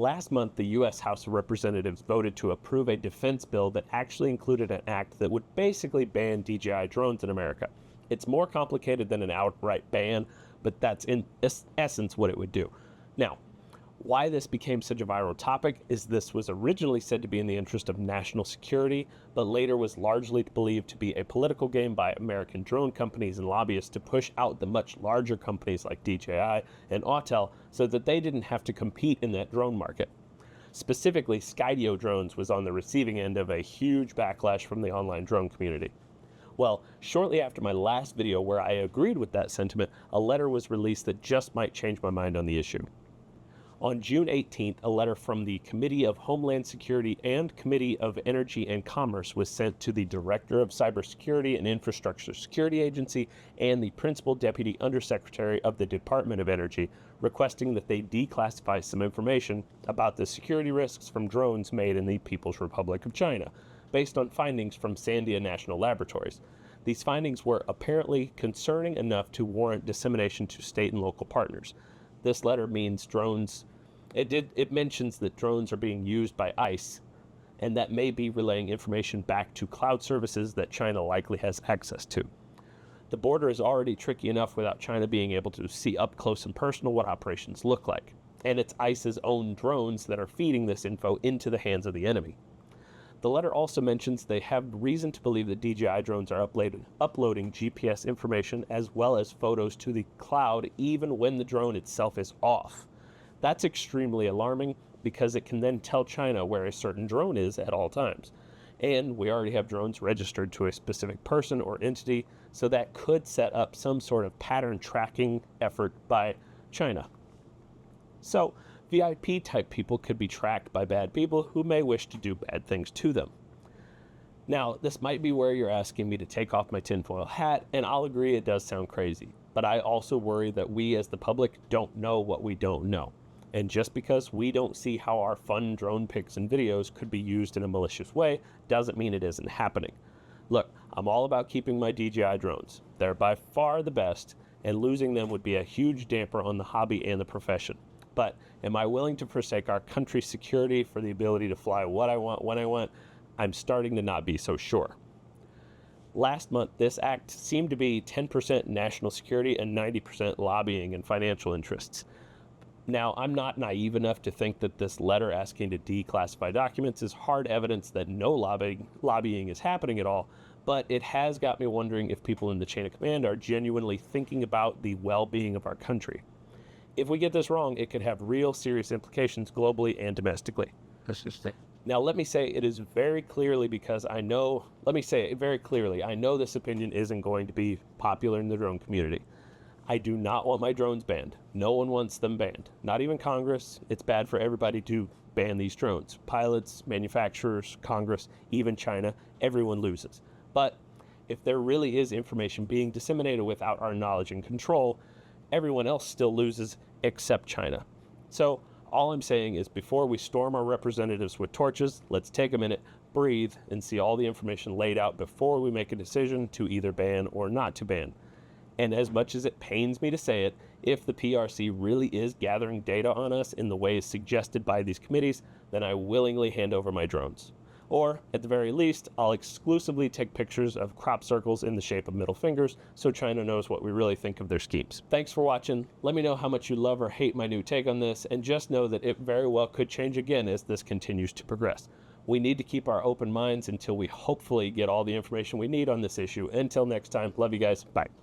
Last month, the U.S. House of Representatives voted to approve a defense bill that actually included an act that would basically ban DJI drones in America. It's more complicated than an outright ban, but that's in essence what it would do. Now, why this became such a viral topic is this was originally said to be in the interest of national security, but later was largely believed to be a political game by American drone companies and lobbyists to push out the much larger companies like DJI and Autel so that they didn't have to compete in that drone market. Specifically, Skydio drones was on the receiving end of a huge backlash from the online drone community. Well, shortly after my last video where I agreed with that sentiment, a letter was released that just might change my mind on the issue. On June 18th, a letter from the Committee of Homeland Security and Committee of Energy and Commerce was sent to the Director of Cybersecurity and Infrastructure Security Agency and the Principal Deputy Undersecretary of the Department of Energy, requesting that they declassify some information about the security risks from drones made in the People's Republic of China, based on findings from Sandia National Laboratories. These findings were apparently concerning enough to warrant dissemination to state and local partners. This letter means drones. It mentions that drones are being used by ICE, and that may be relaying information back to cloud services that China likely has access to. The border is already tricky enough without China being able to see up close and personal what operations look like, and it's ICE's own drones that are feeding this info into the hands of the enemy. The letter also mentions they have reason to believe that DJI drones are uploading GPS information as well as photos to the cloud even when the drone itself is off. That's extremely alarming because it can then tell China where a certain drone is at all times. And we already have drones registered to a specific person or entity, so that could set up some sort of pattern tracking effort by China. So, VIP type people could be tracked by bad people who may wish to do bad things to them. Now, this might be where you're asking me to take off my tinfoil hat, and I'll agree it does sound crazy, but I also worry that we as the public don't know what we don't know. And just because we don't see how our fun drone pics and videos could be used in a malicious way doesn't mean it isn't happening. Look, I'm all about keeping my DJI drones. They're by far the best, and losing them would be a huge damper on the hobby and the profession. But am I willing to forsake our country's security for the ability to fly what I want when I want? I'm starting to not be so sure. Last month, this act seemed to be 10% national security and 90% lobbying and financial interests. Now, I'm not naive enough to think that this letter asking to declassify documents is hard evidence that no lobbying is happening at all, but it has got me wondering if people in the chain of command are genuinely thinking about the well-being of our country. If we get this wrong, it could have real serious implications globally and domestically. Now, let me say it very clearly because I know this opinion isn't going to be popular in the drone community. I do not want my drones banned. No one wants them banned. Not even Congress. It's bad for everybody to ban these drones. Pilots, manufacturers, Congress, even China, everyone loses. But if there really is information being disseminated without our knowledge and control, everyone else still loses except China. So all I'm saying is before we storm our representatives with torches, let's take a minute, breathe, and see all the information laid out before we make a decision to either ban or not to ban. And as much as it pains me to say it, if the PRC really is gathering data on us in the ways suggested by these committees, then I willingly hand over my drones. Or, at the very least, I'll exclusively take pictures of crop circles in the shape of middle fingers so China knows what we really think of their schemes. Thanks for watching. Let me know how much you love or hate my new take on this, and just know that it very well could change again as this continues to progress. We need to keep our open minds until we hopefully get all the information we need on this issue. Until next time, love you guys. Bye.